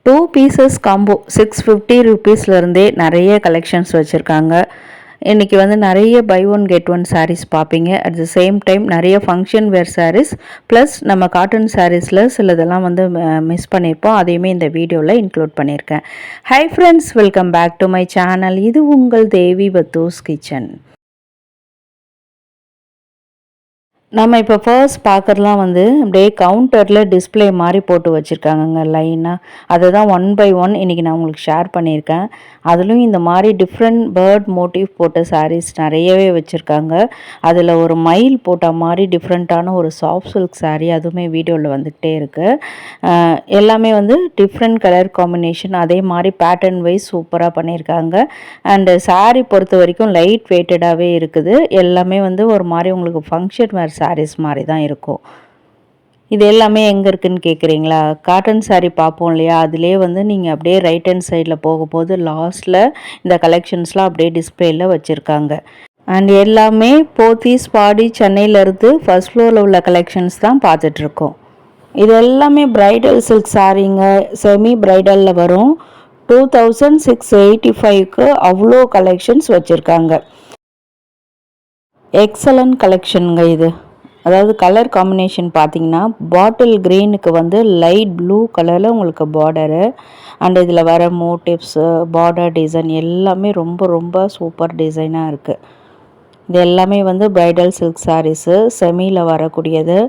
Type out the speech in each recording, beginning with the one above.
2 pieces combo 650 ரூபீஸ்லேருந்தே நிறைய collections வச்சுருக்காங்க. இன்றைக்கி வந்து நிறைய buy one get one sarees பார்ப்பீங்க. அட் த சேம் டைம் நிறைய ஃபங்க்ஷன் வேர் சாரீஸ் ப்ளஸ் நம்ம காட்டன் சாரீஸில் சிலதெல்லாம் வந்து மிஸ் பண்ணியிருப்போம். அதையுமே இந்த வீடியோவில் இன்க்ளூட் பண்ணியிருக்கேன். Hi friends, welcome back to my channel. இது உங்கள் தேவி பத்தூஸ் கிச்சன். நம்ம இப்போ ஃபர்ஸ்ட் பார்க்குறதுலாம் வந்து அப்படியே கவுண்டரில் டிஸ்பிளே மாதிரி போட்டு வச்சுருக்காங்கங்க லைனாக. அதை தான் ஒன் பை ஒன் இன்றைக்கி நான் உங்களுக்கு ஷேர் பண்ணியிருக்கேன். அதுலேயும் இந்த மாதிரி டிஃப்ரெண்ட் பேர்ட் மோட்டிவ் போட்ட சாரீஸ் நிறையவே வச்சுருக்காங்க. அதில் ஒரு மயில் போட்ட மாதிரி டிஃப்ரெண்ட்டான ஒரு சாஃப்ட் சில்க் சாரீ அதுவுமே வீடியோவில் வந்துக்கிட்டே இருக்குது. எல்லாமே வந்து டிஃப்ரெண்ட் கலர் காம்பினேஷன், அதே மாதிரி பேட்டர்ன் வைஸ் சூப்பராக பண்ணியிருக்காங்க. அண்டு சாரீ பொறுத்த வரைக்கும் லைட் வெயிட்டடாகவே இருக்குது. எல்லாமே வந்து ஒரு மாதிரி உங்களுக்கு ஃபங்க்ஷன் வேர் சாரீஸ் மாதிரி தான் இருக்கும். இது எல்லாமே எங்கே இருக்குதுன்னு கேட்குறீங்களா? காட்டன் சாரீ பார்ப்போம் இல்லையா, அதிலே வந்து நீங்கள் அப்படியே ரைட் ஹேண்ட் சைடில் போகும்போது லாஸ்ட்டில் இந்த கலெக்ஷன்ஸ்லாம் அப்படியே டிஸ்பிளேயில் வச்சுருக்காங்க. அண்ட் எல்லாமே போத்தீஸ் பாடி சென்னையிலேருந்து ஃபர்ஸ்ட் ஃப்ளோரில் உள்ள கலெக்ஷன்ஸ் தான் பார்த்துட்ருக்கோம். இது எல்லாமே பிரைடல் சில்க் சாரீங்க, செமி பிரைடலில் வரும். 2685க்கு அவ்வளோ கலெக்ஷன்ஸ் வச்சுருக்காங்க. எக்ஸலண்ட் கலெக்ஷனுங்க இது. அதாவது கலர் காம்பினேஷன் பார்த்தீங்கன்னா பாட்டில் க்ரீனுக்கு வந்து லைட் ப்ளூ கலரில் உங்களுக்கு பார்டரு, அண்ட் இதில் வர மோட்டிவ்ஸு பார்டர் டிசைன் எல்லாமே ரொம்ப ரொம்ப சூப்பர் டிசைனாக இருக்குது. இது எல்லாமே வந்து பிரைடல் சில்க் சாரீஸு, செமியில் வரக்கூடியது.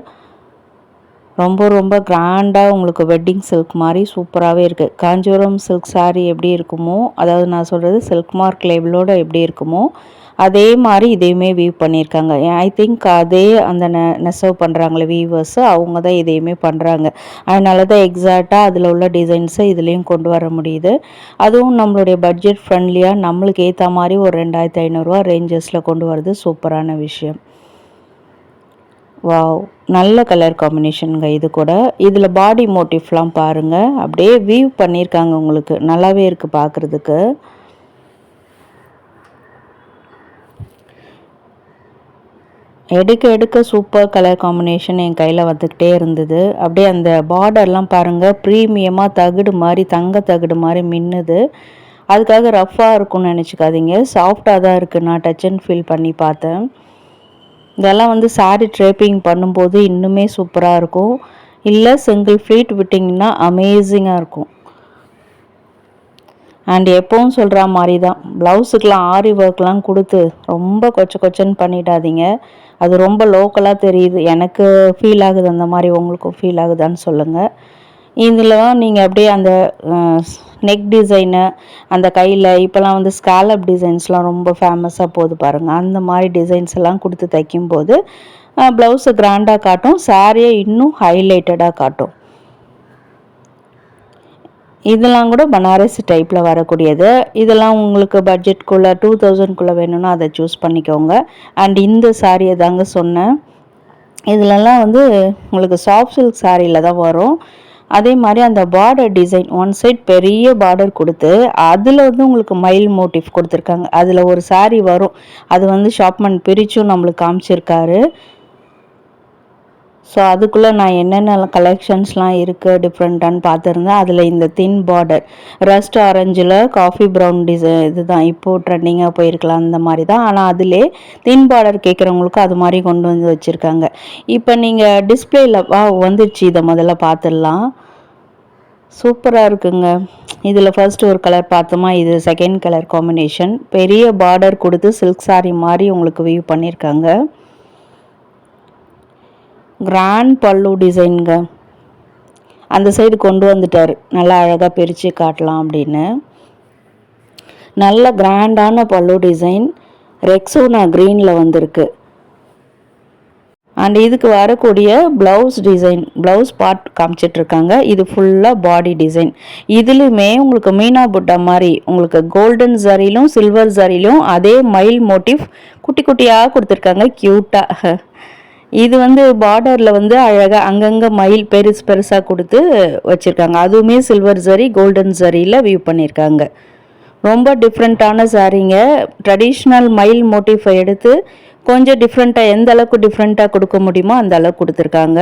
ரொம்ப ரொம்ப கிராண்டாக உங்களுக்கு வெட்டிங் சில்க் மாதிரி சூப்பராகவே இருக்குது. காஞ்சிபுரம் சில்க் சாரீ எப்படி இருக்குமோ, அதாவது நான் சொல்கிறது சில்க் மார்க் லேபிளோடு எப்படி இருக்குமோ அதே மாதிரி இதையுமே வீவ் பண்ணியிருக்காங்க. ஐ திங்க் அதே அந்த நெசவு பண்ணுறாங்களே வீவர்ஸு, அவங்க தான் இதையுமே பண்ணுறாங்க. அதனால தான் எக்ஸாக்டாக அதில் உள்ள டிசைன்ஸை இதுலேயும் கொண்டு வர முடியுது. அதுவும் நம்மளுடைய பட்ஜெட் ஃப்ரெண்ட்லியாக நம்மளுக்கு ஏற்ற மாதிரி ஒரு 2500 ரேஞ்சஸில் கொண்டு வரது சூப்பரான விஷயம். வாவ், நல்ல கலர் காம்பினேஷனுங்க இது கூட. இதில் பாடி மோட்டிவ்லாம் பாருங்கள், அப்படியே வீவ் பண்ணியிருக்காங்க. உங்களுக்கு நல்லாவே இருக்குது பார்க்குறதுக்கு. எடுக்க சூப்பர் கலர் காம்பினேஷன் என் கையில் வந்துக்கிட்டே இருந்தது. அப்படியே அந்த பார்டர்லாம் பாருங்கள், ப்ரீமியமாக தகுடு மாதிரி, தங்க தகுடு மாதிரி மின்னுது. அதுக்காக ரஃப்பாக இருக்கும்னு நினச்சிக்காதீங்க, சாஃப்டாக தான் இருக்குது. நான் டச் அண்ட் ஃபீல் பண்ணி பார்த்தேன். இதெல்லாம் வந்து சாரீ ட்ரேப்பிங் பண்ணும்போது இன்னுமே சூப்பராக இருக்கும். இல்லை சிங்கிள் ஃப்ளீட் விட்டிங்கன்னா அமேசிங்காக இருக்கும். அண்ட் எப்பவும் சொல்கிற மாதிரி தான், ப்ளவுஸுக்கெலாம் ஆரி ஒர்க்லாம் கொடுத்து ரொம்ப கொச்சன்னு பண்ணிடாதீங்க. அது ரொம்ப லோக்கலாக தெரியுது. எனக்கு ஃபீல் ஆகுது அந்த மாதிரி, உங்களுக்கும் ஃபீல் ஆகுதான்னு சொல்லுங்கள். இதில் தான் நீங்கள் அப்படியே அந்த நெக் டிசைனு, அந்த கையில் இப்போலாம் வந்து ஸ்காலப் டிசைன்ஸ்லாம் ரொம்ப ஃபேமஸாக போகுது பாருங்கள். அந்த மாதிரி டிசைன்ஸ் எல்லாம் கொடுத்து தைக்கும்போது ப்ளவுஸை கிராண்டாக காட்டும், சாரியை இன்னும் ஹைலைட்டடாக காட்டும். இதெல்லாம் கூட பனாரஸ் டைப்பில் வரக்கூடியது. இதெல்லாம் உங்களுக்கு பட்ஜெட்குள்ளே 2000க்குள்ளே வேணும்னா அதை சூஸ் பண்ணிக்கோங்க. அண்ட் இந்த சாரியை தாங்க சொன்னேன். இதிலெல்லாம் வந்து உங்களுக்கு சாஃப்ட் சில்க் சாரியில் தான் வரும். அதே மாதிரி அந்த பார்டர் டிசைன் ஒன் சைட் பெரிய பார்டர் கொடுத்து அதில் வந்து உங்களுக்கு மயில் மோட்டிவ் கொடுத்துருக்காங்க. அதில் ஒரு சாரி வரும், அது வந்து ஷாப்மேன் பிரிச்சும் நம்மளுக்கு காமிச்சிருக்காரு. ஸோ அதுக்குள்ளே நான் என்னென்ன கலெக்ஷன்ஸ்லாம் இருக்குது டிஃப்ரெண்ட்டான்னு பார்த்துருந்தேன். அதில் இந்த தின் பார்டர் ரஸ்ட் ஆரஞ்சில் காஃபி ப்ரௌன் இதுதான் இப்போது ட்ரெண்டிங்காக போயிருக்கலாம், அந்த மாதிரி தான். ஆனால் அதிலே தின் பார்டர் கேட்குறவங்களுக்கு அது மாதிரி கொண்டு வந்து வச்சுருக்காங்க. இப்போ நீங்கள் டிஸ்பிளேயில் வந்துடுச்சு, இதை முதல்ல பார்த்துடலாம். சூப்பராக இருக்குங்க. இதில் ஃபர்ஸ்ட் ஒரு கலர் பார்த்தோமா, இது செகண்ட் கலர் காம்பினேஷன். பெரிய பார்டர் கொடுத்து சில்க் சாரி மாதிரி உங்களுக்கு வியூ பண்ணியிருக்காங்க. கிராண்ட் பல்லு டிசைனுங்க, அந்த சைடு கொண்டு வந்துட்டார், நல்லா அழகாக பிரித்து காட்டலாம் அப்படின்னு. நல்ல கிராண்டான பல்லு டிசைன், ரெக்ஸோனா க்ரீனில் வந்திருக்கு. அண்ட் இதுக்கு வரக்கூடிய ப்ளவுஸ் டிசைன், ப்ளவுஸ் பார்ட் காமிச்சிட்ருக்காங்க. இது ஃபுல்லாக பாடி டிசைன். இதுலையுமே உங்களுக்கு மீனா புட்டா மாதிரி உங்களுக்கு கோல்டன் ஜரிலும் சில்வர் ஜரிலும் அதே மயில் மோட்டிவ் குட்டி குட்டியாக கொடுத்துருக்காங்க, க்யூட்டாக. இது வந்து பார்டரில் வந்து அழகாக அங்கங்கே மயில் பெருசாக கொடுத்து வச்சுருக்காங்க. அதுவுமே சில்வர் ஜரி கோல்டன் ஜரியில் வியூ பண்ணியிருக்காங்க. ரொம்ப டிஃப்ரெண்ட்டான சாரீங்க. ட்ரெடிஷ்னல் மயில் மோட்டிஃபை எடுத்து கொஞ்சம் டிஃப்ரெண்ட்டாக எந்த அளவுக்கு டிஃப்ரெண்ட்டாக கொடுக்க முடியுமோ அந்த அளவுக்கு கொடுத்துருக்காங்க.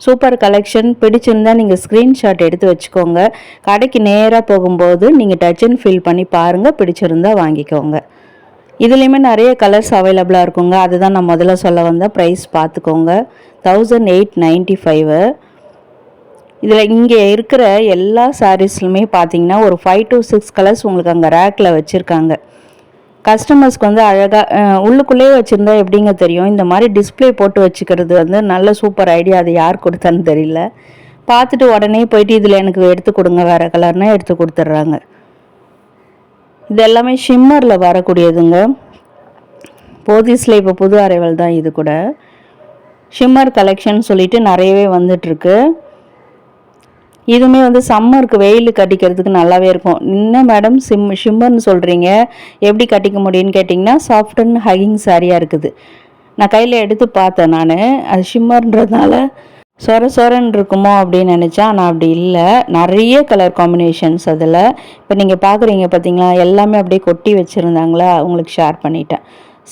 Super collection. பிடிச்சிருந்தால் நீங்கள் ஸ்க்ரீன்ஷாட் எடுத்து வச்சுக்கோங்க. கடைக்கு நேராக போகும்போது நீங்கள் டச் அண்ட் ஃபீல் பண்ணி பாருங்கள், பிடிச்சிருந்தால் வாங்கிக்கோங்க. இதுலேயுமே நிறைய கலர்ஸ் அவைலபிளாக இருக்குங்க. அதுதான் நான் முதல்ல சொல்ல வந்தேன். ப்ரைஸ் பார்த்துக்கோங்க. 1895. இதில் இங்கே இருக்கிற எல்லா சாரீஸ்லுமே பார்த்தீங்கன்னா ஒரு 5 to 6 கலர்ஸ் உங்களுக்கு அங்கே ரேக்கில் வச்சுருக்காங்க. கஸ்டமர்ஸ்க்கு வந்து அழகாக உள்ளுக்குள்ளேயே வச்சுருந்தா எப்படிங்க தெரியும்? இந்த மாதிரி டிஸ்பிளே போட்டு வச்சுக்கிறது வந்து நல்ல சூப்பர் ஐடியா. அது யார் கொடுத்தான்னு தெரியல. பார்த்துட்டு உடனே போயிட்டு இதில் எனக்கு எடுத்து கொடுங்க வேறு கலர்னால் எடுத்து கொடுத்துட்றாங்க. இது எல்லாமே ஷிம்மரில் வரக்கூடியதுங்க. போதீஸில் இப்போ புது அரைவல் தான் இது கூட. ஷிம்மர் கலெக்ஷன் சொல்லிட்டு நிறையவே வந்துட்டுருக்கு. இதுவுமே வந்து சம்மருக்கு வெயில் கட்டிக்கிறதுக்கு நல்லாவே இருக்கும். என்ன மேடம் ஷிம்மர்னு சொல்கிறீங்க, எப்படி கட்டிக்க முடியும்னு கேட்டிங்கன்னா சாஃப்ட் அண்ட் ஹகிங் சாரியாக இருக்குது. நான் கையில் எடுத்து பார்த்தேன். நான் அது ஷிம்மர்ன்றதுனால சொர சொரன்னு இருக்குமோ அப்படின்னு நினச்சேன். ஆனால் அப்படி இல்லை. நிறைய கலர் காம்பினேஷன்ஸ் அதில். இப்போ நீங்கள் பார்க்குறீங்க பார்த்தீங்களா, எல்லாமே அப்படியே கொட்டி வச்சுருந்தாங்களா, உங்களுக்கு ஷேர் பண்ணிட்டேன்.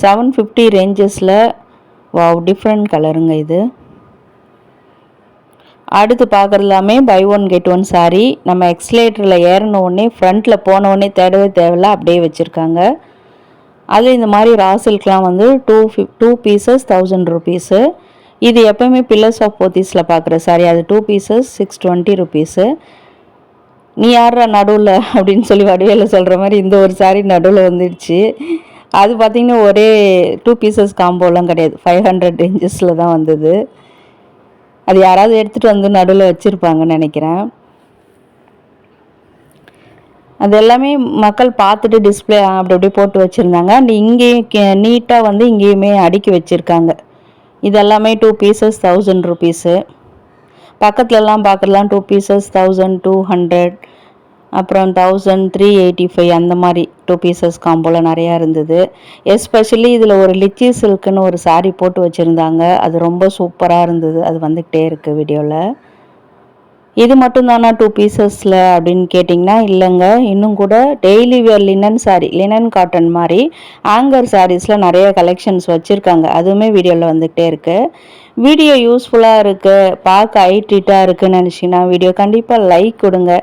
750 ரேஞ்சஸில். வாவ், டிஃப்ரெண்ட் கலருங்க இது. அடுத்து பார்க்குறதுலாமே buy one get one sari. நம்ம எக்ஸ்லேட்டரில் ஏறினோடனே ஃப்ரண்ட்டில் போனோடனே தேடவே தேவையில்ல, அப்படியே வச்சுருக்காங்க. அது இந்த மாதிரி ரா சில்க்லாம் வந்து 2 பீசஸ் 1000 ருபீஸு. இது எப்போயுமே பில்லர்ஸ் ஆஃப் போத்தீஸில் பார்க்குற சாரி. அது 2 பீசஸ் 620 ருபீஸு. நீ யாரா நடுவில் அப்படின்னு சொல்லி வடிவேல சொல்கிற மாதிரி இந்த ஒரு சாரி நடுவில் வந்துடுச்சு. அது பார்த்திங்கன்னா ஒரே 2 பீசஸ் காம்போலாம் கிடையாது, 500 ரேஞ்சஸில் தான் வந்தது. அது யாராவது எடுத்துகிட்டு வந்து நடுவில் வச்சுருப்பாங்கன்னு நினைக்கிறேன். அது எல்லாமே மக்கள் பார்த்துட்டு டிஸ்பிளே அப்படி அப்படியே போட்டு வச்சுருந்தாங்க. அண்ட் இங்கேயும் நீட்டாக வந்து இங்கேயுமே அடுக்கி வச்சுருக்காங்க. இதெல்லாமே 2 பீசஸ் 1000 ருபீஸு. பக்கத்துலலாம் பார்க்குறலாம் 2 பீசஸ் 1200, அப்புறம் 1385 அந்த மாதிரி 2 பீசஸ் காம்போல நிறையா இருந்தது. எஸ்பெஷலி இதில் ஒரு லிச்சி சில்க்குன்னு ஒரு சாரீ போட்டு வச்சுருந்தாங்க. அது ரொம்ப சூப்பராக இருந்தது. அது வந்துக்கிட்டே இருக்குது வீடியோவில். இது மட்டும்தானா 2 பீசஸில் அப்படின்னு கேட்டிங்கன்னா இல்லைங்க. இன்னும் கூட daily wear linen sari, linen cotton மாதிரி ஆங்கர் சாரீஸில் நிறைய கலெக்ஷன்ஸ் வச்சுருக்காங்க. அதுவுமே வீடியோவில் வந்துக்கிட்டே இருக்குது. வீடியோ யூஸ்ஃபுல்லாக இருக்குது, பார்க்க ஹைட்ரீட்டாக இருக்குதுன்னு நினச்சிங்கன்னா வீடியோ கண்டிப்பாக லைக் கொடுங்க.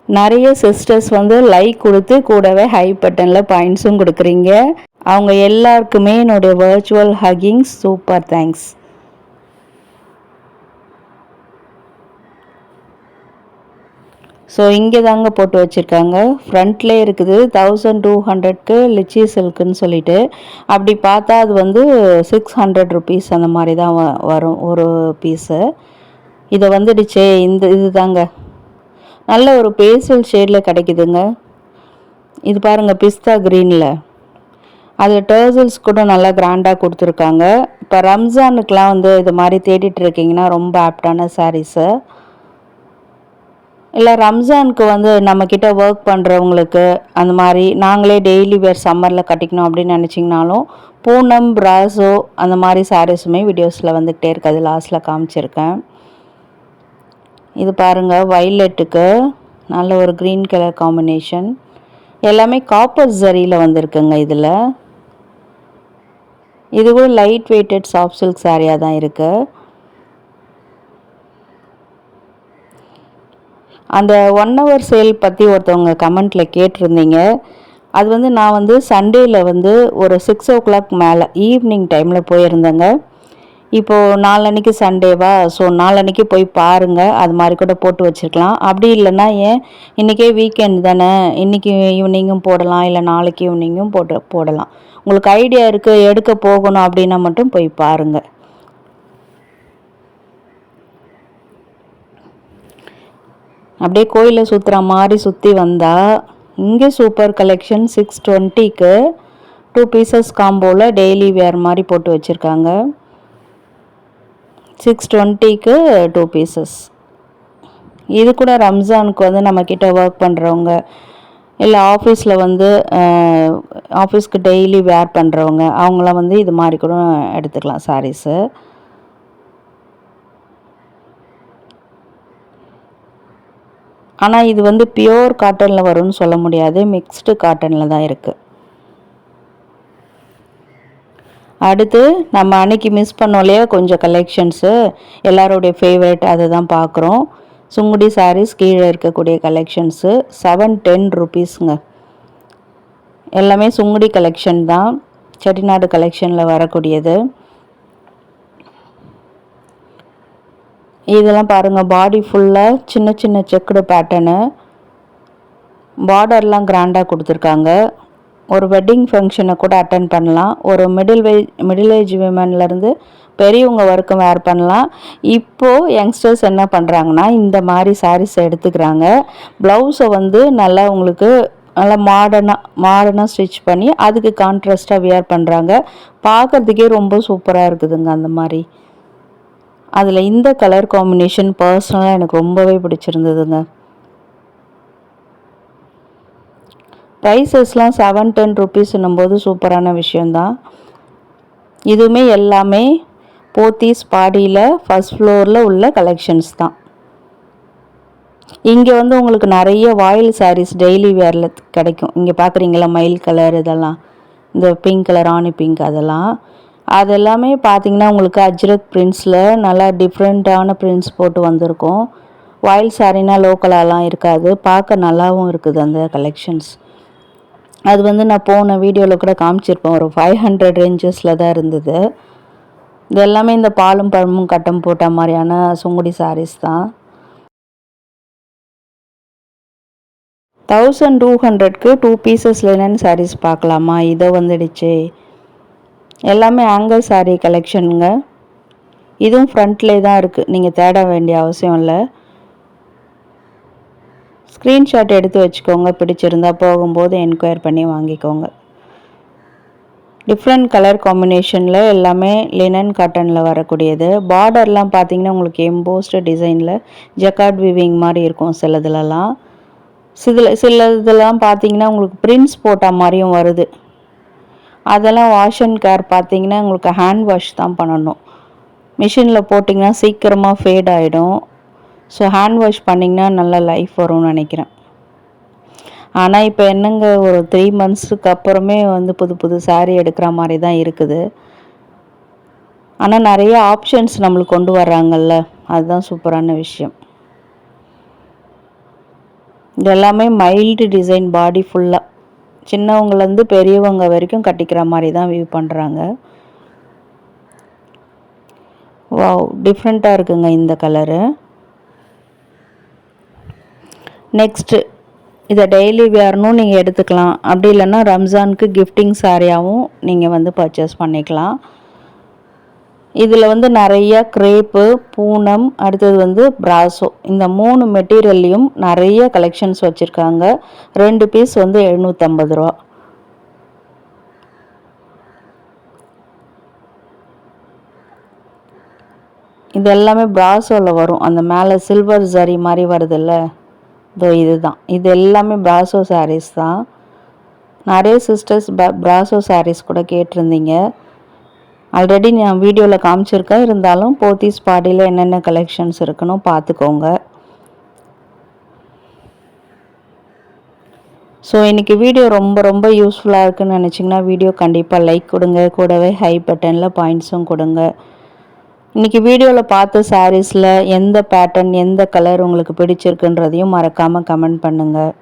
நிறைய சிஸ்டர்ஸ் வந்து லைக் கொடுத்து கூடவே ஹை பட்டனில் பாயிண்ட்ஸும் கொடுக்குறீங்க. அவங்க எல்லாருக்குமே என்னுடைய virtual huggings. Super thanks. So இங்கே தாங்க போட்டு வச்சுருக்காங்க. ஃப்ரண்ட்லேயே இருக்குது 1200க்கு லிச்சி சில்க்குன்னு சொல்லிட்டு. அப்படி பார்த்தா அது வந்து 600 ருபீஸ் அந்த மாதிரி தான் வரும் ஒரு பீஸு. இதை வந்துடுச்சே இது தாங்க நல்ல ஒரு பேஸ்டல் ஷேடில் கிடைக்குதுங்க. இது பாருங்கள், பிஸ்தா க்ரீனில். அது டர்சல்ஸ் கூட நல்லா கிராண்டாக கொடுத்துருக்காங்க. இப்போ ரம்ஜானுக்கெலாம் வந்து இது மாதிரி தேடிட்டு இருக்கீங்கன்னா ரொம்ப ஆப்டான சாரீஸு. இல்லை ரம்ஜானுக்கு வந்து நம்மக்கிட்ட ஒர்க் பண்ணுறவங்களுக்கு அந்த மாதிரி நாங்களே டெய்லி வேர் சம்மரில் கட்டிக்கணும் அப்படின்னு நினச்சிங்கனாலும் பூனம், பிராசோ அந்த மாதிரி சாரீஸுமே வீடியோஸில் வந்துக்கிட்டே இருக்குது. அது லாஸ்ட்டில் காமிச்சிருக்கேன். இது பாருங்கள், வைலட்டுக்கு நல்ல ஒரு க்ரீன் கலர் காம்பினேஷன். எல்லாமே காப்பர் ஜரியில் வந்திருக்குங்க. இது கூட லைட் வெயிட்டட் சாஃப்ட் சில்க் சாரியாக தான் இருக்குது. அந்த 1 hour சேல் பற்றி ஒருத்தவங்க கமெண்ட்டில் கேட்டிருந்தீங்க. அது வந்து நான் வந்து சண்டேயில் வந்து ஒரு 6 o'clock மேலே ஈவினிங் டைமில் போயிருந்தேங்க. இப்போது நாளன்னைக்கு சண்டேவா, ஸோ நாளன்னைக்கு போய் பாருங்கள். அது மாதிரி கூட போட்டு வச்சுருக்கலாம். அப்படி இல்லைன்னா ஏன் இன்றைக்கே வீக்கெண்ட் தானே, இன்றைக்கி ஈவினிங்கும் போடலாம், இல்லை நாளைக்கு ஈவினிங்கும் போடலாம். உங்களுக்கு ஐடியா இருக்குது எடுக்க போகணும் அப்படின்னா மட்டும் போய் பாருங்கள். அப்படியே கோயிலை சுற்றுற மாதிரி சுற்றி வந்தால் இங்கே சூப்பர் கலெக்ஷன் 620க்கு 2 பீசஸ் காம்போவில் டெய்லி வேர் மாதிரி போட்டு வச்சுருக்காங்க. 620க்கு 2 பீசஸ். இது கூட ரம்ஜானுக்கு வந்து நம்மக்கிட்ட ஒர்க் பண்ணுறவங்க, இல்லை ஆஃபீஸில் வந்து ஆஃபீஸ்க்கு டெய்லி வேர் பண்ணுறவங்க, அவங்களாம் வந்து இது மாதிரி கூட எடுத்துக்கலாம் சாரீஸு. ஆனால் இது வந்து பியோர் காட்டனில் வரும்னு சொல்ல முடியாது, மிக்ஸ்டு காட்டனில் தான் இருக்குது. அடுத்து நம்ம அன்னைக்கு மிஸ் பண்ணோம் இல்லையா கொஞ்சம் கலெக்ஷன்ஸு, எல்லாருடைய ஃபேவரட் அதை தான் பார்க்குறோம். சுங்குடி சாரீஸ் கீழே இருக்கக்கூடிய கலெக்ஷன்ஸு 710 ருபீஸுங்க. எல்லாமே சுங்குடி கலெக்ஷன் தான், செட்டிநாடு கலெக்ஷனில் வரக்கூடியது. இதெல்லாம் பாருங்கள், பாடி ஃபுல்லாக சின்ன சின்ன செக்குடு பேட்டர்னு, பார்டர்லாம் கிராண்டாக கொடுத்துருக்காங்க. ஒரு வெட்டிங் ஃபங்க்ஷனை கூட அட்டன் பண்ணலாம். ஒரு மிடில் ஏஜ் விமன்லேருந்து பெரியவங்க வரைக்கும் வேர் பண்ணலாம். இப்போது யங்ஸ்டர்ஸ் என்ன பண்ணுறாங்கன்னா இந்த மாதிரி சாரீஸ் எடுத்துக்கிறாங்க. ப்ளவுஸை வந்து நல்லா உங்களுக்கு நல்லா மாடர்னாக ஸ்டிச் பண்ணி அதுக்கு கான்ட்ராஸ்ட்டாக வியர் பண்ணுறாங்க. பார்க்குறதுக்கே ரொம்ப சூப்பராக இருக்குதுங்க அந்த மாதிரி. அதில் இந்த கலர் காம்பினேஷன் பர்சனலாக எனக்கு ரொம்பவே பிடிச்சிருந்ததுங்க. ப்ரைஸஸ்லாம் 710 ருபீஸ்ன்னும் போது சூப்பரான விஷயந்தான். இதுவுமே எல்லாமே போத்தீஸ் பாடியில் ஃபஸ்ட் ஃப்ளோரில் உள்ள கலெக்ஷன்ஸ் தான். இங்கே வந்து உங்களுக்கு நிறைய வாயில் சாரீஸ் டெய்லி வேரில் கிடைக்கும். இங்கே பார்க்குறீங்களா மயில் கலர், இதெல்லாம் இந்த பிங்க் கலர் ஆணி பிங்க், அதெல்லாமே பார்த்திங்கன்னா உங்களுக்கு அஜ்ரக் பிரிண்ட்ஸில் நல்லா டிஃப்ரெண்ட்டான பிரிண்ட்ஸ் போட்டு வந்திருக்கும். வாயில் சாரீனா லோக்கலாலாம் இருக்காது, பார்க்க நல்லாவும் இருக்குது அந்த கலெக்ஷன்ஸ். அது வந்து நான் போன வீடியோவில் கூட காமிச்சிருப்பேன், ஒரு 500 ரேஞ்சஸில் தான் இருந்தது. இது எல்லாமே இந்த பாலும் பழமும் கட்டம் போட்ட மாதிரியான சுங்குடி சாரீஸ் தான். 1200க்கு 2 பீசஸ் லினன் சாரீஸ் பார்க்கலாமா? இதை வந்துடுச்சு. எல்லாமே ஆங்கர் சாரீ கலெக்ஷனுங்க. இதுவும் ஃப்ரண்ட்லே தான் இருக்குது, நீங்கள் தேட வேண்டிய அவசியம் இல்லை. ஸ்க்ரீன்ஷாட் எடுத்து வச்சுக்கோங்க, பிடிச்சிருந்தால் போகும்போது என்கொயர் பண்ணி வாங்கிக்கோங்க. டிஃப்ரெண்ட் கலர் காம்பினேஷனில் எல்லாமே லினன் காட்டனில் வரக்கூடியது. பார்டர்லாம் பார்த்திங்கன்னா உங்களுக்கு எம்போஸ்டு டிசைனில் ஜக்கார்ட் வீவிங் மாதிரி இருக்கும். சிலதுலலாம் சிலதெல்லாம் பார்த்திங்கன்னா உங்களுக்கு பிரிண்ட்ஸ் போட்ட மாதிரியும் வருது. அதெல்லாம் வாஷ் அண்ட் கேர் பார்த்திங்கன்னா உங்களுக்கு ஹேண்ட் வாஷ் தான் பண்ணணும். மிஷினில் போட்டிங்கன்னா சீக்கிரமாக ஃபேட் ஆகிடும். ஸோ ஹேண்ட் வாஷ் பண்ணிங்கன்னா நல்ல லைஃப் வரும்னு நினைக்கிறேன். ஆனால் இப்போ என்னங்க, ஒரு 3 மந்த்ஸுக்கு அப்புறமே வந்து புது சாரீ எடுக்கிற மாதிரி தான் இருக்குது. ஆனால் நிறைய ஆப்ஷன்ஸ் நம்மளுக்கு கொண்டு வர்றாங்கல்ல, அதுதான் சூப்பரான விஷயம். இது எல்லாமே மைல்டு டிசைன், பாடி ஃபுல்லாக சின்னவங்கலேருந்து பெரியவங்க வரைக்கும் கட்டிக்கிற மாதிரி தான் வியூ பண்ணுறாங்க. வாவ், டிஃப்ரெண்ட்டாக இருக்குங்க இந்த கலரு. நெக்ஸ்ட்டு இதை டெய்லி வேர்னும் நீங்கள் எடுத்துக்கலாம். அப்படி இல்லைன்னா ரம்ஜானுக்கு கிஃப்டிங் சாரியாகவும் நீங்கள் வந்து பர்ச்சேஸ் பண்ணிக்கலாம். இதில் வந்து நிறைய கிரேப்பு, பூனம், அடுத்தது வந்து பிராசோ, இந்த 3 மெட்டீரியல்லையும் நிறைய கலெக்ஷன்ஸ் வச்சுருக்காங்க. 2 பீஸ் வந்து 750 ரூபா. இது எல்லாமே பிராசோவில் வரும். அந்த மேலே சில்வர் ஜரி மாதிரி வருதுல்ல, இதுதான். இது எல்லாமே பிராசோ சாரீஸ் தான். நிறைய சிஸ்டர்ஸ் பிராசோ சாரீஸ் கூட கேட்டிருந்தீங்க. ஆல்ரெடி நான் வீடியோவில் காமிச்சிருக்கேன். இருந்தாலும் போத்தீஸ் பாடியில் என்னென்ன கலெக்ஷன்ஸ் இருக்குன்னு பார்த்துக்கோங்க. ஸோ இன்றைக்கி வீடியோ ரொம்ப யூஸ்ஃபுல்லாக இருக்குதுன்னு நினச்சிங்கன்னா வீடியோ கண்டிப்பாக லைக் கொடுங்க. கூடவே ஹை பட்டனில் பாயிண்ட்ஸும் கொடுங்க. இன்றைக்கி வீடியோவில் பார்த்த சாரீஸில் எந்த பேட்டர்ன், எந்த கலர் உங்களுக்கு பிடிச்சிருக்குன்றதையும் மறக்காமல் கமெண்ட் பண்ணுங்கள்.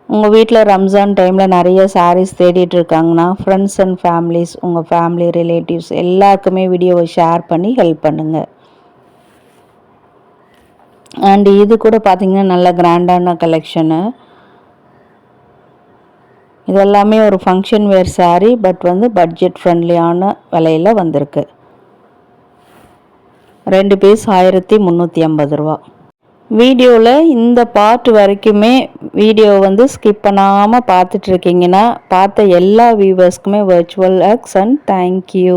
உங்கள் வீட்டில் ரம்ஜான் டைமில் நிறைய சாரீஸ் தேடிட்டு இருக்காங்கன்னா ஃப்ரெண்ட்ஸ் அண்ட் ஃபேமிலிஸ், உங்கள் ஃபேமிலி ரிலேட்டிவ்ஸ் எல்லாருக்குமே வீடியோவை ஷேர் பண்ணி ஹெல்ப் பண்ணுங்கள். அண்ட் இது கூட பார்த்திங்கன்னா நல்ல கிராண்டான கலெக்ஷனு. இதெல்லாமே ஒரு ஃபங்க்ஷன் வேர் சாரீ, பட் வந்து பட்ஜெட் ஃப்ரெண்ட்லியான விலையில் வந்திருக்கு. 2 பீஸ் 1350 ரூபா. வீடியோவில் இந்த பார்ட் வரைக்குமே வீடியோ வந்து ஸ்கிப் பண்ணாமல் பார்த்துட்ருக்கீங்கன்னா பார்த்த எல்லா வியூவர்ஸ்க்குமே வர்ச்சுவல் ஹக்ஸ் அண்ட் தேங்க்யூ.